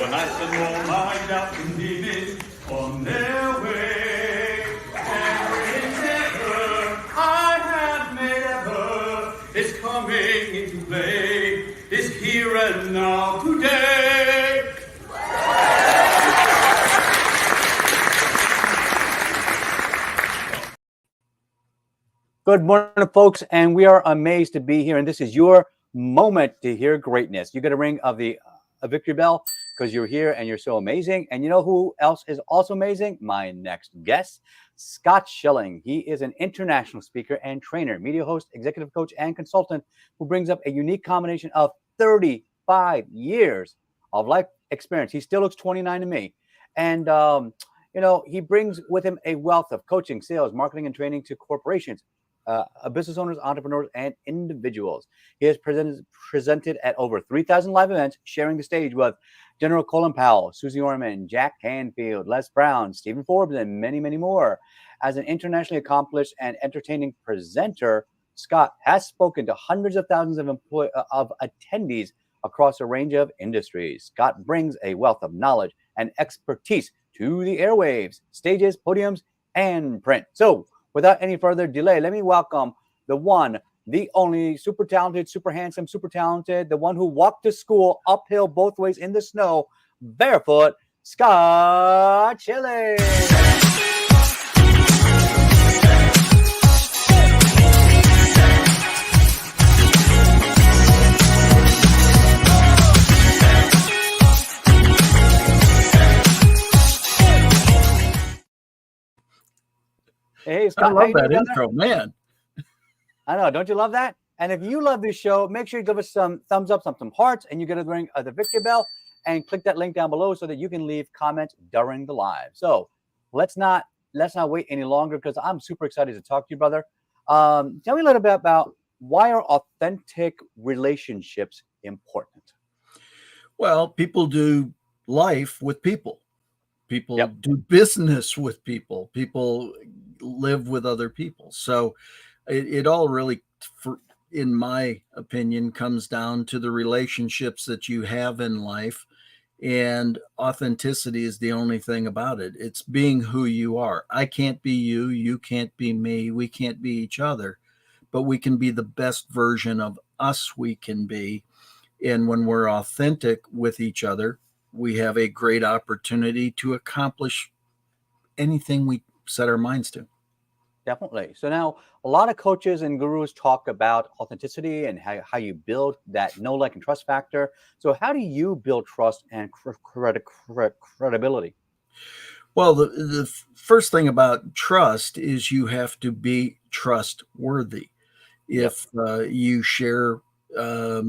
when I said no, my doubts and demons on their way. Every endeavor I have made ever is coming into play, is here and now today. Good morning, folks, and we are amazed to be here, and this is your moment to hear greatness. You get a ring of the victory bell because you're here and you're so amazing. And you know who else is also amazing? My next guest, Scott Schilling. He is an international speaker and trainer, media host, executive coach, and consultant who brings up a unique combination of 35 years of life experience. He still looks 29 to me. And, he brings with him a wealth of coaching, sales, marketing, and training to corporations, business owners, entrepreneurs, and individuals. He has presented at over 3,000 live events, sharing the stage with General Colin Powell, Suze Orman, Jack Canfield, Les Brown, Stephen Forbes, and many, many more. As an internationally accomplished and entertaining presenter, Scott has spoken to hundreds of thousands of attendees across a range of industries. Scott brings a wealth of knowledge and expertise to the airwaves, stages, podiums, and print. So, without any further delay, let me welcome the one, the only, super talented, super handsome, super talented, the one who walked to school uphill both ways in the snow, barefoot, Scott Schilling. Hey, Scott. I love that intro, man. I know. Don't you love that? And if you love this show, make sure you give us some thumbs up, some hearts, and you get to ring the victory bell and click that link down below so that you can leave comments during the live. So let's not wait any longer because I'm super excited to talk to you, brother. Tell me a little bit about why are authentic relationships important? Well, people do life with people. People do business with people. People live with other people. So it all really, in my opinion, comes down to the relationships that you have in life. And authenticity is the only thing about it. It's being who you are. I can't be you. You can't be me. We can't be each other. But we can be the best version of us we can be. And when we're authentic with each other, we have a great opportunity to accomplish anything we set our minds to. Definitely. So now a lot of coaches and gurus talk about authenticity and how you build that know, like, and trust factor. So how do you build trust and credibility? Well, the first thing about trust is you have to be trustworthy. If you share a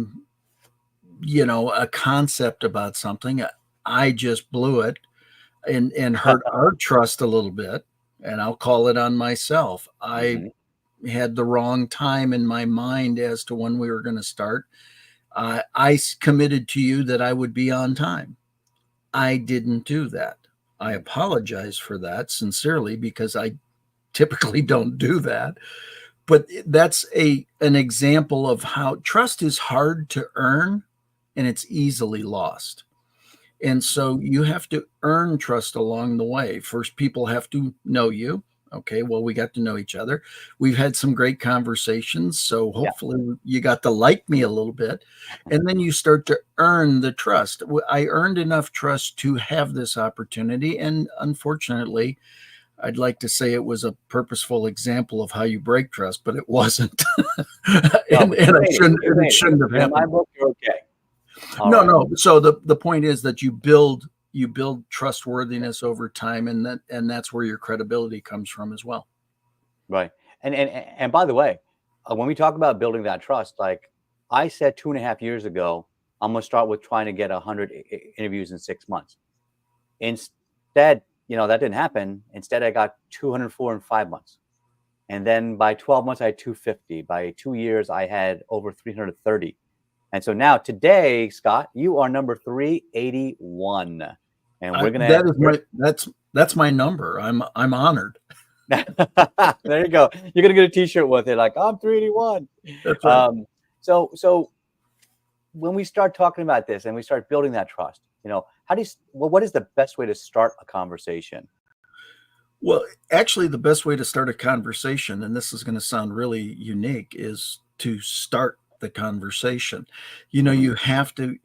concept about something, I just blew it and hurt our trust a little bit, and I'll call it on myself. I had the wrong time in my mind as to when we were going to start. I committed to you that I would be on time. I didn't do that. I apologize for that sincerely because I typically don't do that. But that's an example of how trust is hard to earn and it's easily lost. And so you have to earn trust along the way. First, people have to know you. Okay, well, we got to know each other. We've had some great conversations. So hopefully you got to like me a little bit. And then you start to earn the trust. I earned enough trust to have this opportunity. And unfortunately, I'd like to say it was a purposeful example of how you break trust, but it wasn't. and it shouldn't have happened. In my book, you're okay. No. So the point is that you build trustworthiness over time, and that's where your credibility comes from as well. Right. And by the way, when we talk about building that trust, like I said 2.5 years ago, I'm going to start with trying to get 100 interviews in 6 months. Instead, that didn't happen. Instead, I got 204 in 5 months. And then by 12 months, I had 250. By 2 years, I had over 330. And so now today, Scott, you are number 381. And we're going to that's my number. I'm honored. There you go. You're going to get a t-shirt with it like, I'm 381. That's right. So when we start talking about this and we start building that trust, how do you, well, what is the best way to start a conversation? Well, actually, the best way to start a conversation, and this is going to sound really unique, is to start the conversation. You have to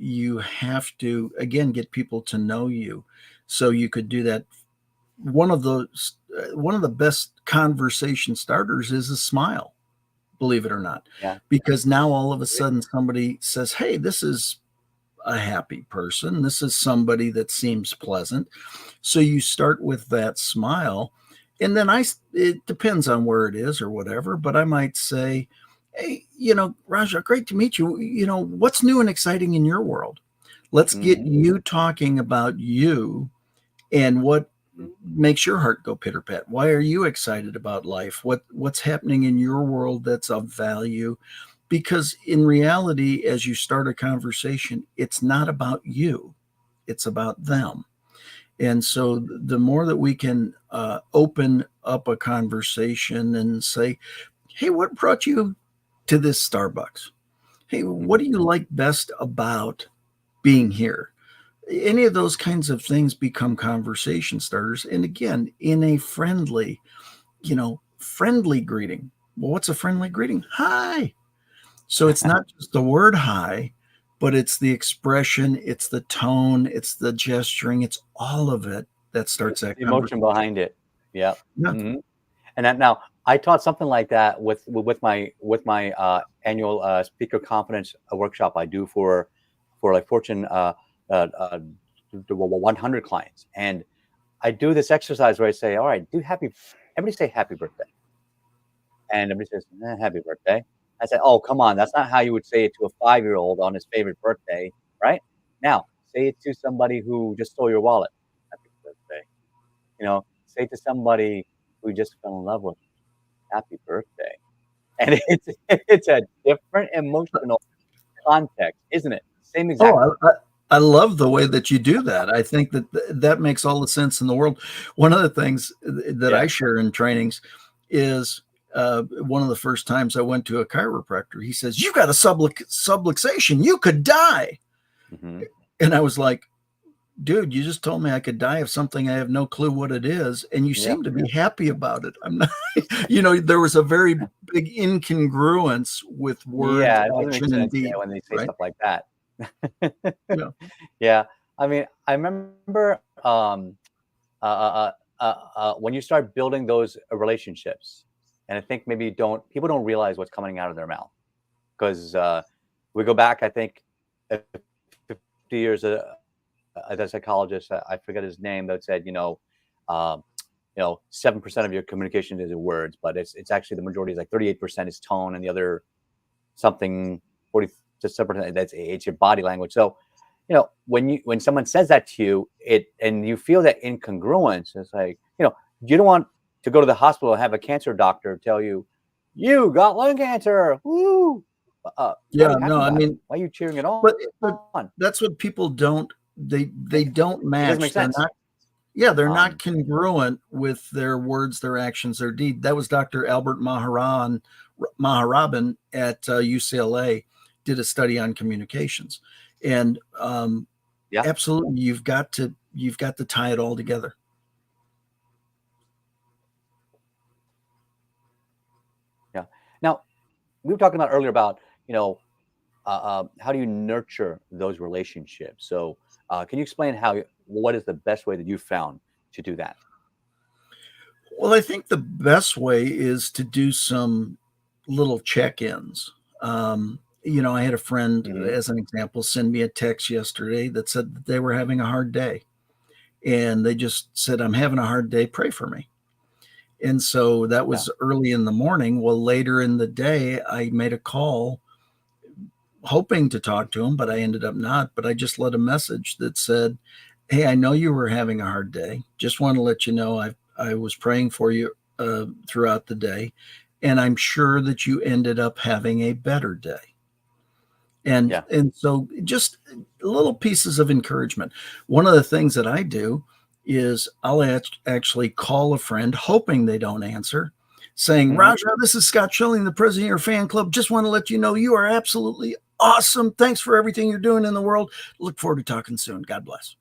again get people to know you. So you could do that. One of the best conversation starters is a smile, believe it or not, Yeah. because now all of a sudden somebody says, "Hey, this is a happy person. This is somebody that seems pleasant." So you start with that smile. And then it depends on where it is or whatever, but I might say, "Hey, Raja, great to meet you. What's new and exciting in your world? Let's get you talking about you and what makes your heart go pitter pat. Why are you excited about life? What's happening in your world that's of value?" Because in reality, as you start a conversation, it's not about you, it's about them. And so the more that we can open up a conversation and say, "Hey, what brought you to this Starbucks? Hey, what do you like best about being here?" Any of those kinds of things become conversation starters. And again, in a friendly greeting. Well, what's a friendly greeting? Hi. So it's not just the word hi, but it's the expression, it's the tone, it's the gesturing, it's all of it that starts that The emotion conversation. behind it. Yeah. Yeah. And now I taught something like that with my annual speaker confidence workshop I do for like Fortune uh, 100 clients, and I do this exercise where I say, "All right, everybody say happy birthday," and everybody says, "Happy birthday." I said, "Oh, come on, that's not how you would say it to a 5-year-old on his favorite birthday, right? Now, say it to somebody who just stole your wallet. Happy birthday. Say it to somebody who you just fell in love with. Happy birthday." And it's a different emotional context, isn't it? Same exact. Oh, I love the way that you do that. I think that that makes all the sense in the world. One of the things that Yeah. I share in trainings is one of the first times I went to a chiropractor, he says, "You got a subluxation. You could die." Hmm. And I was like, "Dude, you just told me I could die of something I have no clue what it is, and you Yeah. seem to be happy about it." I'm not, there was a very big incongruence with words, Yeah. It doesn't make action, and sense, deed, when they say right? stuff like that. Yeah. Yeah. I mean, I remember when you start building those relationships, and I think maybe people don't realize what's coming out of their mouth, because we go back, I think, 50 years. A psychologist, I forget his name, that said, 7% of your communication is in words, but it's actually the majority is like 38% is tone, and the other something 47% that's it's your body language. So, when someone says that to you, and you feel that incongruence, it's like, you don't want to go to the hospital and have a cancer doctor tell you, "You got lung cancer. Woo!" Why are Yeah, you no, happy I about it? mean, Why are you cheering it but on? that's what people don't they don't It doesn't make match. They're sense. not Yeah, they're not Um, congruent with their words, their actions, their deed. That was Dr. Albert Maharaban at UCLA did a study on communications. And yeah, absolutely you've got to tie it all together. yeah. Now, we were talking about earlier about, how do you nurture those relationships? So, can you explain what is the best way that you found to do that? Well, I think the best way is to do some little check-ins. I had a friend, Hmm. as an example, send me a text yesterday that said that they were having a hard day. And they just said, "I'm having a hard day, pray for me." And so that Yeah. was early in the morning. Well, later in the day, I made a call hoping to talk to him, but I ended up not. But I just let a message that said, "Hey, I know you were having a hard day. Just want to let you know I was praying for you throughout the day, and I'm sure that you ended up having a better day." And Yeah. and so just little pieces of encouragement. One of the things that I do is I'll actually call a friend, hoping they don't answer, saying, Hmm. "Roger, this is Scott Schilling, the president of your fan club. Just want to let you know you are absolutely awesome. Thanks for everything you're doing in the world. Look forward to talking soon. God bless.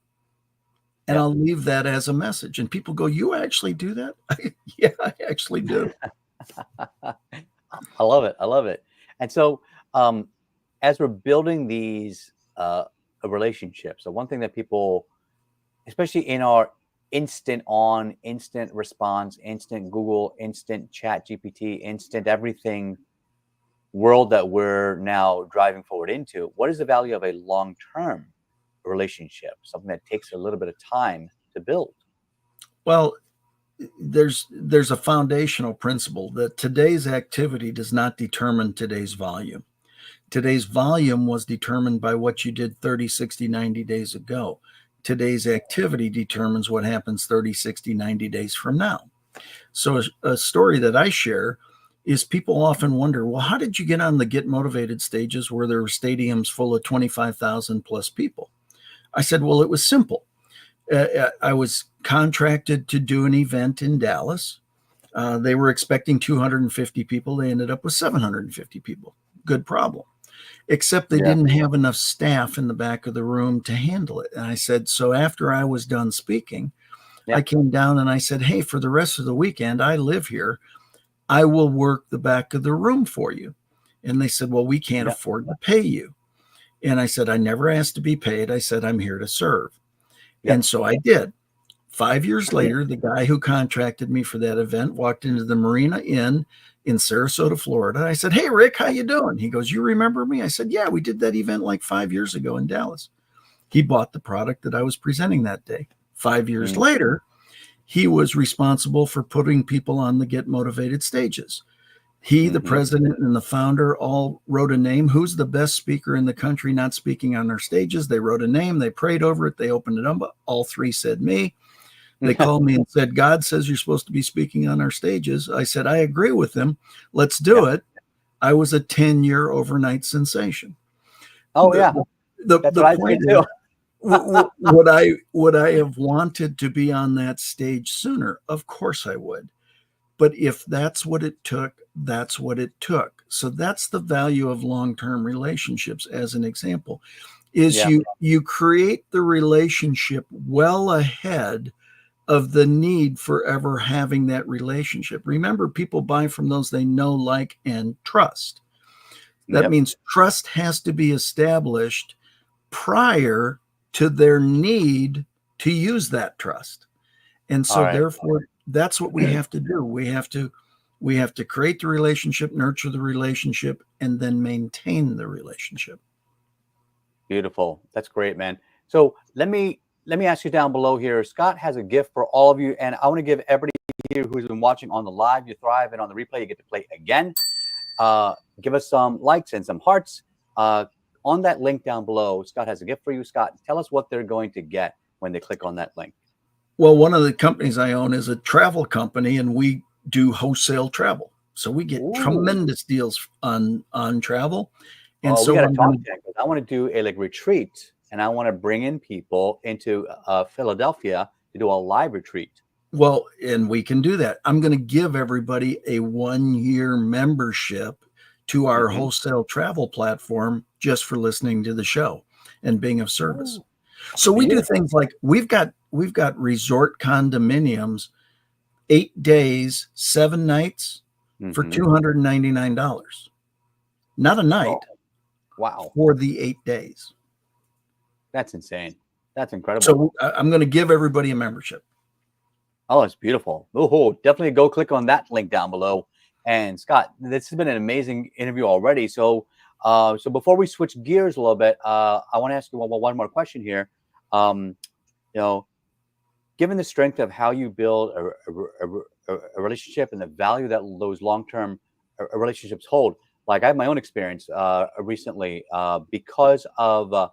And Yeah. I'll leave that as a message. And people go, you actually do that? Yeah, I actually do. I love it. I love it. And so, as we're building these relationships, so one thing that people, especially in our instant on, instant response, instant Google, instant chat GPT, instant everything world that we're now driving forward into, what is the value of a long-term relationship, something that takes a little bit of time to build? Well, there's a foundational principle that today's activity does not determine today's volume. Today's volume was determined by what you did 30, 60, 90 days ago. Today's activity determines what happens 30, 60, 90 days from now. So a story that I share is people often wonder, well, how did you get on the Get Motivated stages where there were stadiums full of 25,000 plus people? I said, well, it was simple. I was contracted to do an event in Dallas. They were expecting 250 people. They ended up with 750 people. Good problem. Except they didn't have enough staff in the back of the room to handle it. And I said, so after I was done speaking, I came down and I said, hey, for the rest of the weekend, I live here. I will work the back of the room for you. And they said, well, we can't afford to pay you. And I said, I never asked to be paid. I said, I'm here to serve. And so I did. 5 years later, the guy who contracted me for that event walked into the Marina Inn in Sarasota, Florida. I said, hey, Rick, how you doing? He goes, you remember me? I said, yeah, we did that event like 5 years ago in Dallas. He bought the product that I was presenting that day. 5 years later, he was responsible for putting people on the Get Motivated stages. He, the president, and the founder all wrote a name. Who's the best speaker in the country not speaking on their stages? They wrote a name. They prayed over it. They opened it up. All three said me. They called me and said, God says you're supposed to be speaking on our stages. I said, I agree with them. Let's do it. I was a 10-year overnight sensation. Oh, The point is, would I have wanted to be on that stage sooner? Of course I would. But if that's what it took, that's what it took. So that's the value of long-term relationships, as an example, is you create the relationship well ahead of the need for ever having that relationship. Remember, people buy from those they know, like, and trust. That means trust has to be established prior to their need to use that trust. And so therefore, that's what we have to do. We have to create the relationship, nurture the relationship, and then maintain the relationship. Beautiful. That's great, man. So let me ask you down below here. Scott has a gift for all of you, and I want to give everybody here who's been watching on the live, you thrive, and on the replay, you get to play again. Give us some likes and some hearts. On that link down below, Scott has a gift for you. Scott, tell us what they're going to get when they click on that link. Well, one of the companies I own is a travel company, and we do wholesale travel. So we get tremendous deals on travel. And so we got to talk to him, because I want to do a retreat, and I want to bring in people into Philadelphia to do a live retreat. Well, and we can do that. I'm going to give everybody a 1-year membership to our wholesale travel platform just for listening to the show and being of service. So we do things like we've got resort condominiums, 8 days, 7 nights for $299. Not a night. Wow. For the 8 days. That's insane. That's incredible. So I'm going to give everybody a membership. Oh, it's beautiful. Oh, definitely go click on that link down below. And Scott, this has been an amazing interview already. So before we switch gears a little bit, I want to ask you one more question here. Given the strength of how you build a relationship and the value that those long-term relationships hold, like I have my own experience recently because of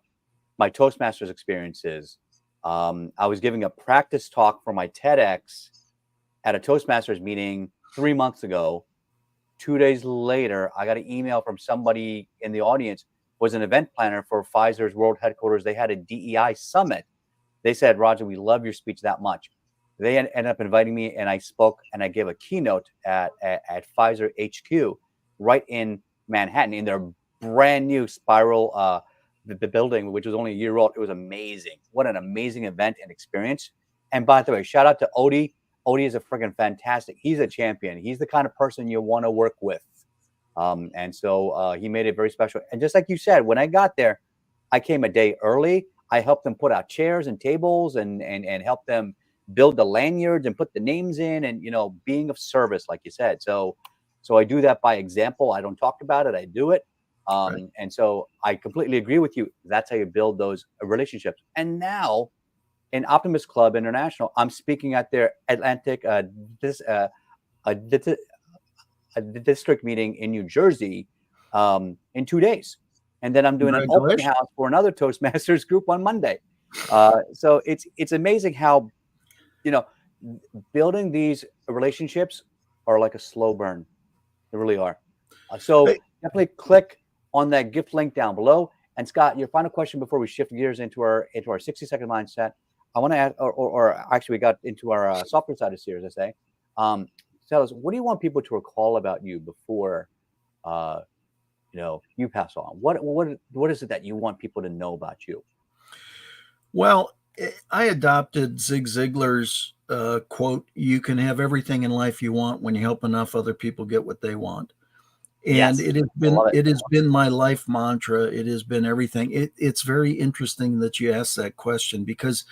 my Toastmasters experiences. I was giving a practice talk for my TEDx at a Toastmasters meeting 3 months ago. 2 days later, I got an email from somebody in the audience, was an event planner for Pfizer's world headquarters. They had a DEI summit. They said, Roger, we love your speech that much. They ended up inviting me, and I spoke and I gave a keynote at Pfizer HQ right in Manhattan, in their brand new spiral the building, which was only a year old. It was amazing. What an amazing event and experience. And by the way, shout out to Odie. Odie is a freaking fantastic. He's a champion. He's the kind of person you want to work with. And so he made it very special. And just like you said, when I got there, I came a day early. I helped them put out chairs and tables and help them build the lanyards and put the names in, and being of service, like you said. So I do that by example. I don't talk about it. I do it. Right. And so I completely agree with you. That's how you build those relationships. And now in Optimist Club International, I'm speaking at their Atlantic a district meeting in New Jersey in 2 days. And then I'm doing an open house for another Toastmasters group on Monday. So it's amazing how, building these relationships are like a slow burn. They really are. So definitely click on that gift link down below. And Scott, your final question before we shift gears into our 60-second mindset. I want to ask, or actually we got into our software side of series, I say. Tell us, what do you want people to recall about you before you pass on? What is it that you want people to know about you? Well, I adopted Zig Ziglar's quote, "You can have everything in life you want when you help enough other people get what they want." And Yes, it has been my life mantra. It has been everything. It's very interesting that you asked that question, because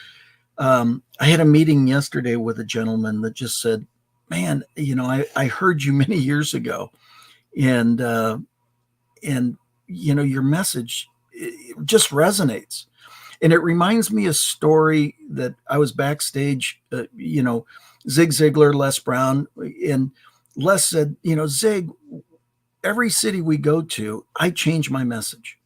I had a meeting yesterday with a gentleman that just said, "Man, I heard you many years ago, and your message just resonates." And it reminds me a story that I was backstage, Zig Ziglar, Les Brown, and Les said, "Zig, every city we go to, I change my message.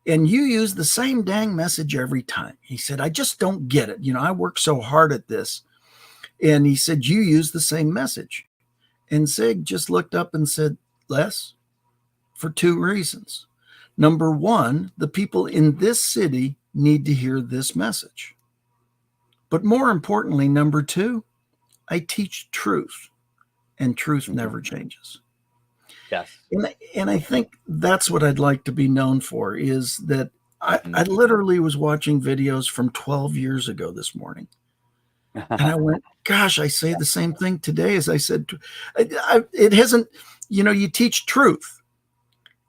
And you use the same dang message every time." He said, "I just don't get it. I work so hard at this." And he said, "You use the same message." And Zig just looked up and said, "Les, for two reasons. Number one, the people in this city need to hear this message. But more importantly, number two, I teach truth, and truth never changes." Yes. And I think that's what I'd like to be known for, is that I literally was watching videos from 12 years ago this morning. And I went, gosh, I say the same thing today as I said. It hasn't, you teach truth,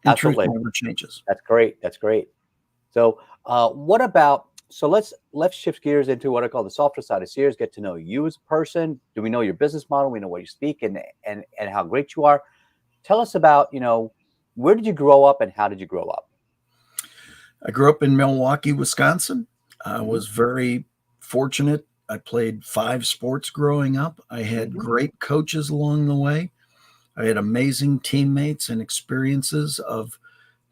and Absolutely. truth never changes. That's great. That's great. So let's shift gears into what I call the softer side of Sears. Get to know you as a person. Do we know your business model? We know what you speak and how great you are. Tell us about, where did you grow up and how did you grow up? I grew up in Milwaukee, Wisconsin. I was very fortunate. I played 5 sports growing up. I had great coaches along the way. I had amazing teammates and experiences of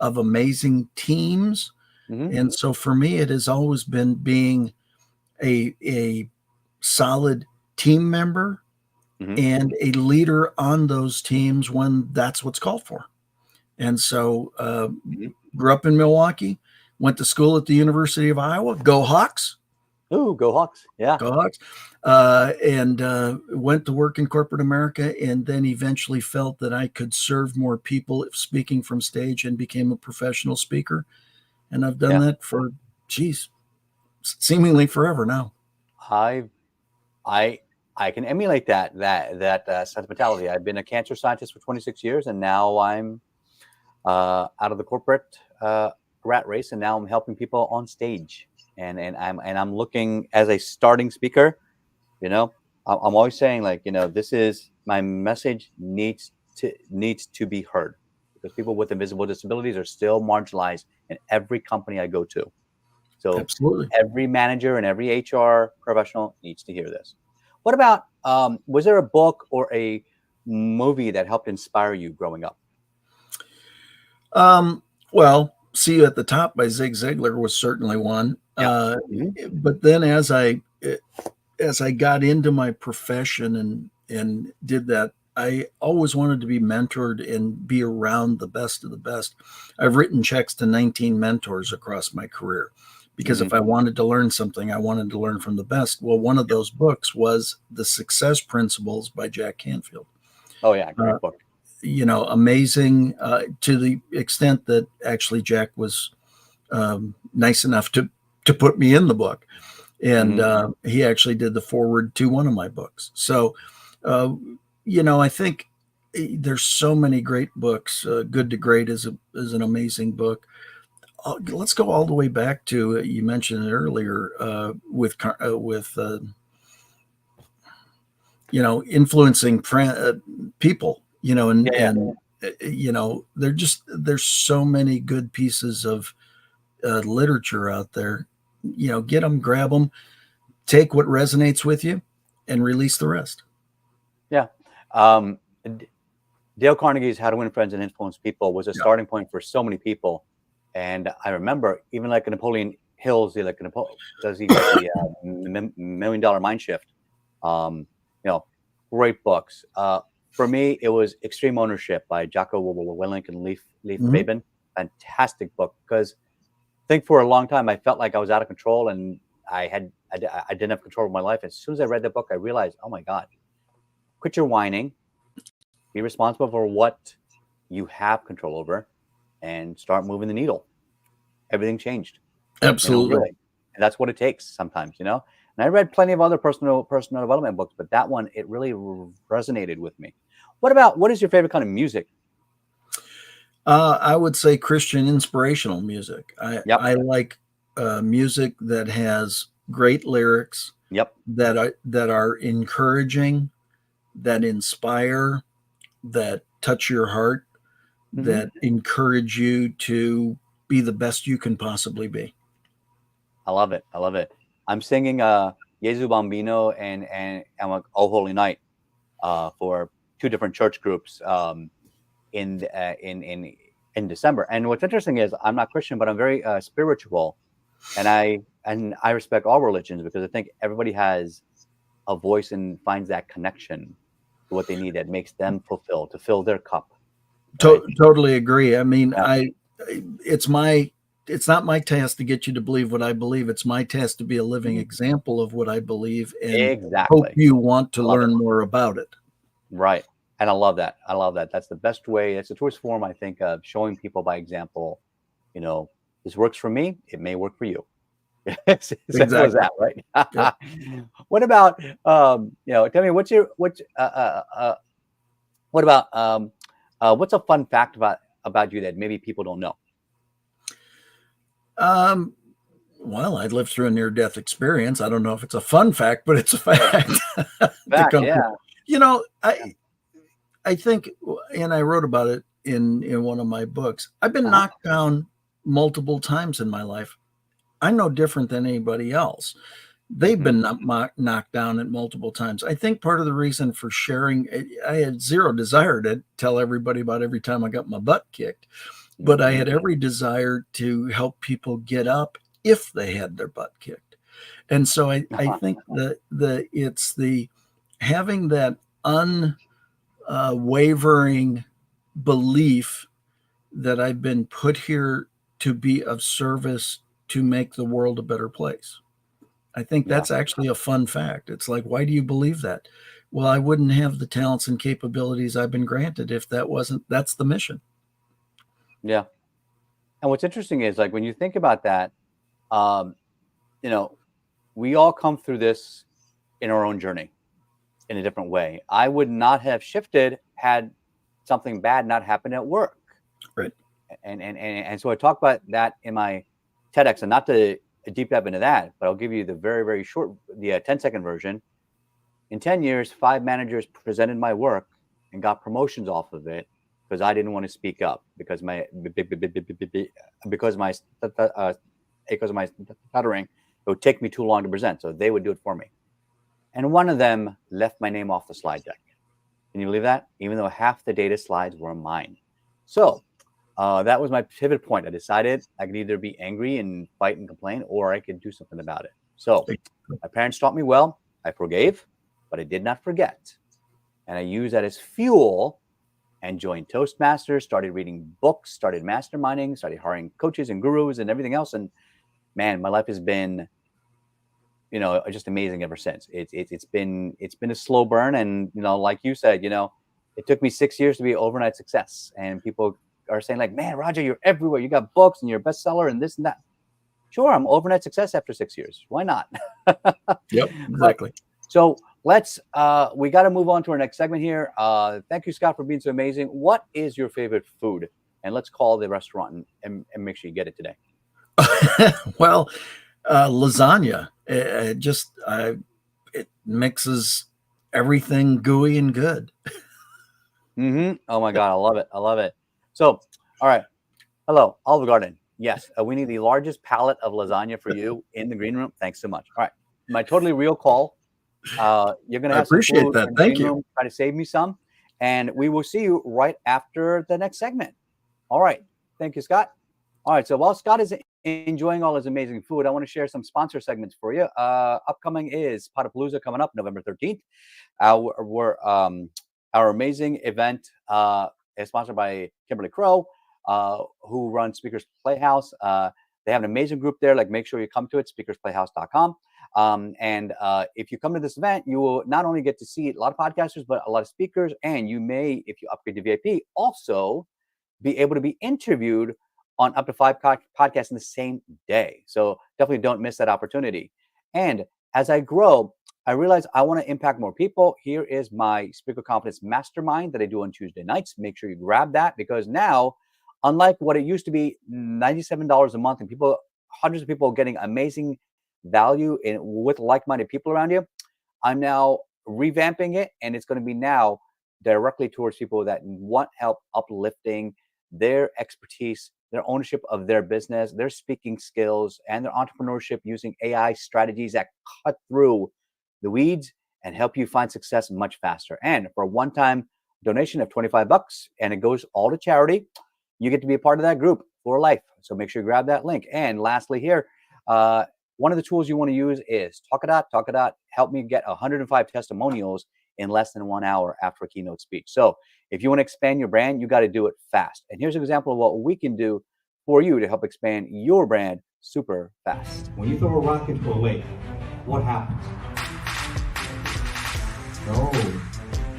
amazing teams. And so for me, it has always been being a solid team member and a leader on those teams when that's what's called for. And so grew up in Milwaukee, went to school at the University of Iowa. Go Hawks. Ooh, go Hawks. Yeah. Go Hawks. And went to work in corporate America, and then eventually felt that I could serve more people speaking from stage, and became a professional speaker. And I've done that for, seemingly forever now. I can emulate that sentimentality. I've been a cancer scientist for 26 years, and now I'm out of the corporate rat race, and now I'm helping people on stage. And I'm looking as a starting speaker. I'm always saying, like, this is my message needs to be heard, because people with invisible disabilities are still marginalized in every company I go to. So absolutely, every manager and every HR professional needs to hear this. What about, was there a book or a movie that helped inspire you growing up? Well, See You at the Top by Zig Ziglar was certainly one. But then as I got into my profession and did that, I always wanted to be mentored and be around the best of the best. I've written checks to 19 mentors across my career, because if I wanted to learn something, I wanted to learn from the best. Well, one of those books was The Success Principles by Jack Canfield. Oh yeah, great book. amazing to the extent that actually Jack was nice enough to put me in the book. And he actually did the foreword to one of my books. So, I think there's so many great books. Good to Great is an amazing book. Let's go all the way back to you mentioned it earlier with influencing people. There's so many good pieces of literature out there. Get them, grab them, take what resonates with you, and release the rest. Yeah. Dale Carnegie's How to Win Friends and Influence People was a starting point for so many people. And I remember even like Napoleon Hill's, does the $1 Million Mind Shift. Great books. For me, it was Extreme Ownership by Jocko Willink and Leif Babin. Fantastic book, because I think for a long time I felt like I was out of control and I didn't have control of my life. As soon as I read the book, I realized, oh my God, quit your whining, be responsible for what you have control over, and start moving the needle. Everything changed. Absolutely. Really. And that's what it takes sometimes, And I read plenty of other personal development books, but that one, it really resonated with me. What is your favorite kind of music? I would say Christian inspirational music. I like music that has great lyrics. That are encouraging, that inspire, that touch your heart, that encourage you to be the best you can possibly be. I love it. I'm singing Jesu Bambino and Oh Holy Night for two different church groups in December. And what's interesting is I'm not Christian, but I'm very spiritual, and I respect all religions, because I think everybody has a voice and finds that connection to what they need that makes them fulfilled, to fill their cup. Right? Totally agree. I mean, it's not my task to get you to believe what I believe. It's my task to be a living example of what I believe, and hope you want to learn more about it. Right. And I love that. That's the best way. It's the truest form, I think, of showing people by example. This works for me. It may work for you. Simple as that, right? Yep. What about tell me what's a fun fact about you that maybe people don't know? Well, I lived through a near-death experience. I don't know if it's a fun fact, but it's a fact. I think, and I wrote about it in one of my books, I've been knocked down multiple times in my life. I'm no different than anybody else. They've been knocked down at multiple times. I think part of the reason for sharing, I had zero desire to tell everybody about every time I got my butt kicked, but I had every desire to help people get up if they had their butt kicked. And so I think that it's the having that unwavering belief that I've been put here to be of service to make the world a better place. I think that's actually a fun fact. It's like, why do you believe that? Well, I wouldn't have the talents and capabilities I've been granted if that's the mission. Yeah. And what's interesting is, like, when you think about that, we all come through this in our own journey in a different way. I would not have shifted had something bad not happened at work. Right. And so I talk about that in my TEDx, and not to deep dive into that, but I'll give you the very, very short, the 10-second version. In 10 years, 5 managers presented my work and got promotions off of it because I didn't want to speak up because my stuttering, it would take me too long to present. So they would do it for me. And one of them left my name off the slide deck. Can you believe that? Even though half the data slides were mine. So that was my pivot point. I decided I could either be angry and fight and complain, or I could do something about it. So my parents taught me well. I forgave, but I did not forget. And I used that as fuel and joined Toastmasters, started reading books, started masterminding, started hiring coaches and gurus and everything else. And man, my life has been, just amazing ever since. It's been a slow burn. And, like you said, It took me 6 years to be an overnight success. And people are saying like, man, Roger, you're everywhere. You got books and you're a bestseller and this and that. Sure, I'm overnight success after 6 years. Why not? Yep, exactly. So let's, we got to move on to our next segment here. Thank you, Scott, for being so amazing. What is your favorite food? And let's call the restaurant and make sure you get it today. Well, lasagna. It mixes everything gooey and good. Oh my God, I love it. I love it. So, all right. Hello, Olive Garden. Yes, we need the largest pallet of lasagna for you in the green room. Thanks so much. All right, my totally real call. You're gonna have appreciate some food that. in the Thank green you. room. Try to save me some, and we will see you right after the next segment. All right. Thank you, Scott. All right. So while Scott is enjoying all his amazing food, I want to share some sponsor segments for you. Upcoming is Potapalooza coming up November 13th. Our amazing event is sponsored by Kimberly Crow, who runs Speakers Playhouse. They have an amazing group there. Like, make sure you come to it, speakersplayhouse.com. And if you come to this event, you will not only get to see a lot of podcasters, but a lot of speakers. And you may, if you upgrade to VIP, also be able to be interviewed on up to 5 podcasts in the same day. So definitely don't miss that opportunity. And as I grow, I realize I want to impact more people. Here is my Speaker Confidence Mastermind that I do on Tuesday nights. Make sure you grab that, because now, unlike what it used to be, $97 a month, and people, hundreds of people getting amazing value with like-minded people around you, I'm now revamping it, and it's going to be now directly towards people that want help uplifting their expertise, their ownership of their business, their speaking skills, and their entrepreneurship using AI strategies that cut through the weeds and help you find success much faster. And for a one-time donation of $25, and it goes all to charity, you get to be a part of that group for life. So make sure you grab that link. And lastly here, one of the tools you want to use is Talkadot. Talkadot helped me get 105 testimonials in less than 1 hour after a keynote speech. So if you want to expand your brand, you got to do it fast. And here's an example of what we can do for you to help expand your brand super fast. When you throw a rock into a lake, what happens? No,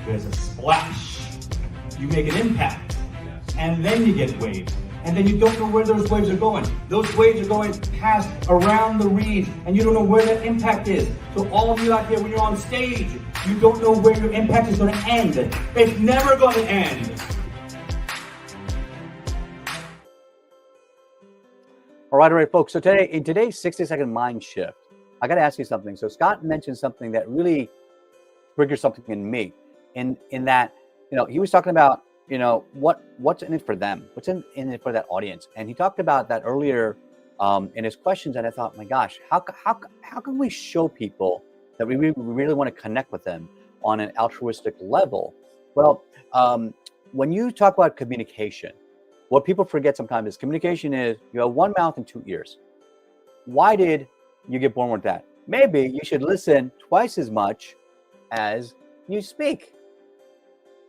there's a splash. You make an impact, and then you get waves. And then you don't know where those waves are going. Those waves are going past around the reeds, and you don't know where that impact is. So all of you out there, when you're on stage, you don't know where your impact is going to end. It's never going to end. All right, folks. So today, in today's 60-second mind shift, I got to ask you something. So Scott mentioned something that really triggered something in me, in that, he was talking about, what's in it for them, what's in it for that audience. And he talked about that earlier in his questions. And I thought, my gosh, how can we show people that we really want to connect with them on an altruistic level? Well, when you talk about communication, what people forget sometimes is communication is you have one mouth and two ears. Why did you get born with that? Maybe you should listen twice as much as you speak.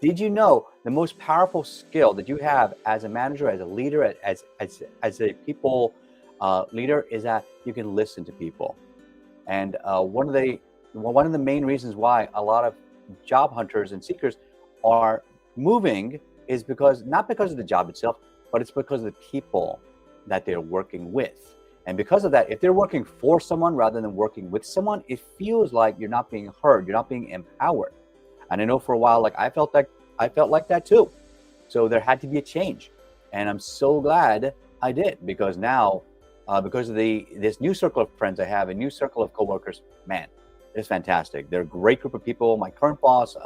Did you know the most powerful skill that you have as a manager, as a leader, as a people leader is that you can listen to people? And one of the main reasons why a lot of job hunters and seekers are moving is not because of the job itself, but it's because of the people that they're working with. And because of that, if they're working for someone rather than working with someone, it feels like you're not being heard, you're not being empowered. And I know for a while, like I felt like that too. So there had to be a change. And I'm so glad I did, because now, because of this new circle of friends I have, a new circle of coworkers, man, it's fantastic. They're a great group of people. My current boss,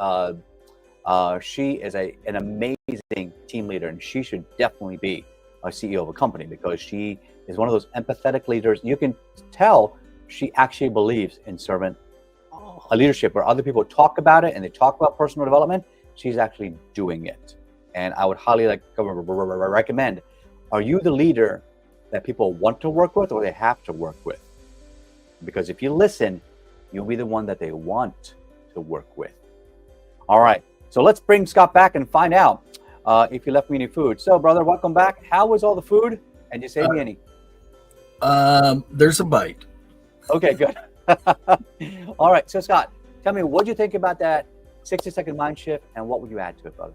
she is an amazing team leader, and she should definitely be a CEO of a company, because she is one of those empathetic leaders. You can tell she actually believes in servant leadership, where other people talk about it and they talk about personal development. She's actually doing it. And I would highly recommend, are you the leader that people want to work with or they have to work with? Because if you listen, you'll be the one that they want to work with. All right. So let's bring Scott back and find out if you left me any food. So, brother, welcome back. How was all the food? And you save me any? There's a bite. Okay, good. All right. So, Scott, tell me, what do you think about that 60-second mind shift, and what would you add to it, brother?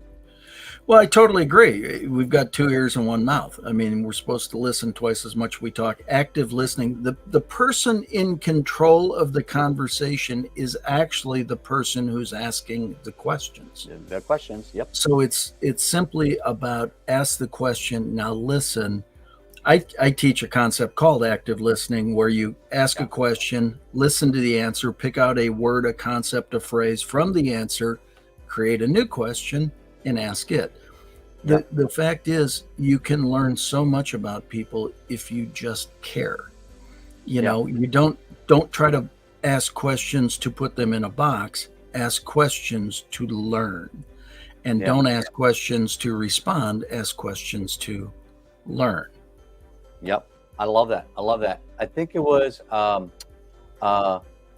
Well, I totally agree. We've got 2 ears and 1 mouth. I mean, we're supposed to listen twice as much as we talk. Active listening. The person in control of the conversation is actually the person who's asking the questions. Their questions. Yep. So it's simply about ask the question, now listen. I teach a concept called active listening, where you ask a question, listen to the answer, pick out a word, a concept, a phrase from the answer, create a new question, and ask it. The fact is, you can learn so much about people if you just care. You know, you don't try to ask questions to put them in a box. Ask questions to learn, and don't ask questions to respond. Ask questions to learn. Yep. I love that. I think it was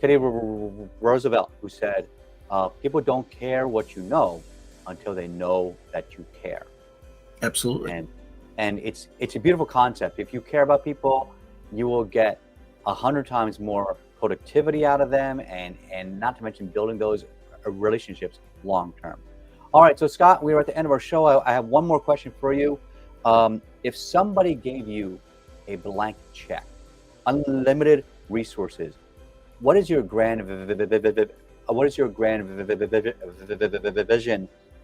Teddy Roosevelt who said, people don't care what you know until they know that you care. Absolutely. And it's a beautiful concept. If you care about people, you will get 100 times more productivity out of them, and not to mention building those relationships long term. All right, so Scott, we are at the end of our show. I have one more question for you. If somebody gave you a blank check, unlimited resources, what is your grand vision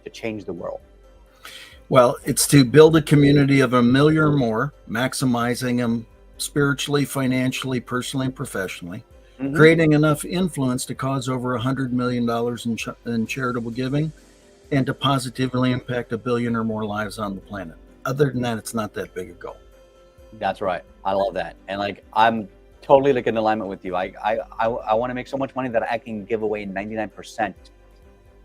to change the world? Well, it's to build a community of 1 million or more, maximizing them spiritually, financially, personally, and professionally, creating enough influence to cause over $100 million in charitable giving, and to positively impact 1 billion or more lives on the planet. Other than that, it's not that big a goal. That's right. I love that. And like, I'm totally like in alignment with you. I want to make so much money that I can give away 99%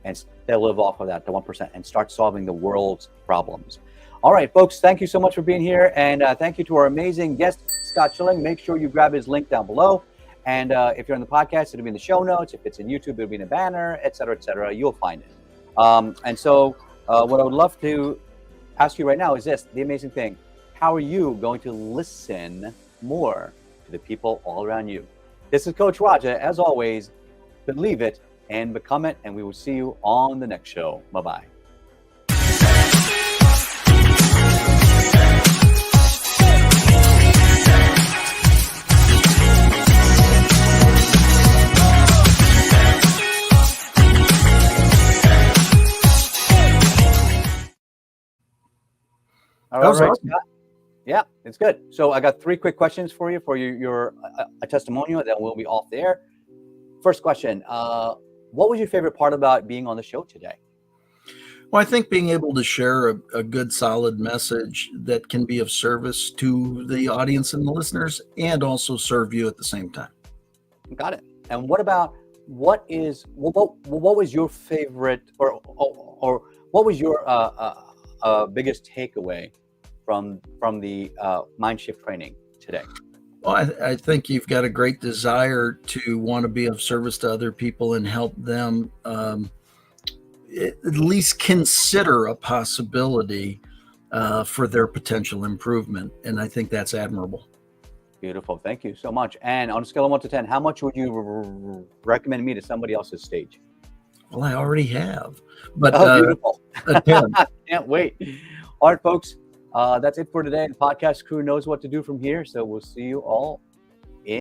and still live off of that, the 1%, and start solving the world's problems. All right, folks, thank you so much for being here. And thank you to our amazing guest, Scott Schilling. Make sure you grab his link down below. And if you're on the podcast, it'll be in the show notes. If it's in YouTube, it'll be in a banner, et cetera, you'll find it. And so what I would love to ask you right now is this, the amazing thing. How are you going to listen more to the people all around you? This is Coach Raja. As always, believe it and become it. And we will see you on the next show. Bye-bye. All right, awesome. Scott. Yeah, it's good. So I got 3 quick questions for you for your a testimonial, then we'll be off there. First question, what was your favorite part about being on the show today? Well, I think being able to share a good, solid message that can be of service to the audience and the listeners, and also serve you at the same time. Got it. And what was your favorite, or what was your biggest takeaway from the mind shift training today? Well, I think you've got a great desire to want to be of service to other people and help them at least consider a possibility for their potential improvement. And I think that's admirable. Beautiful. Thank you so much. And on a scale of 1 to 10, how much would you recommend me to somebody else's stage? Well, I already have. But beautiful. A 10. Can't wait. All right, folks. That's it for today. The podcast crew knows what to do from here. So we'll see you all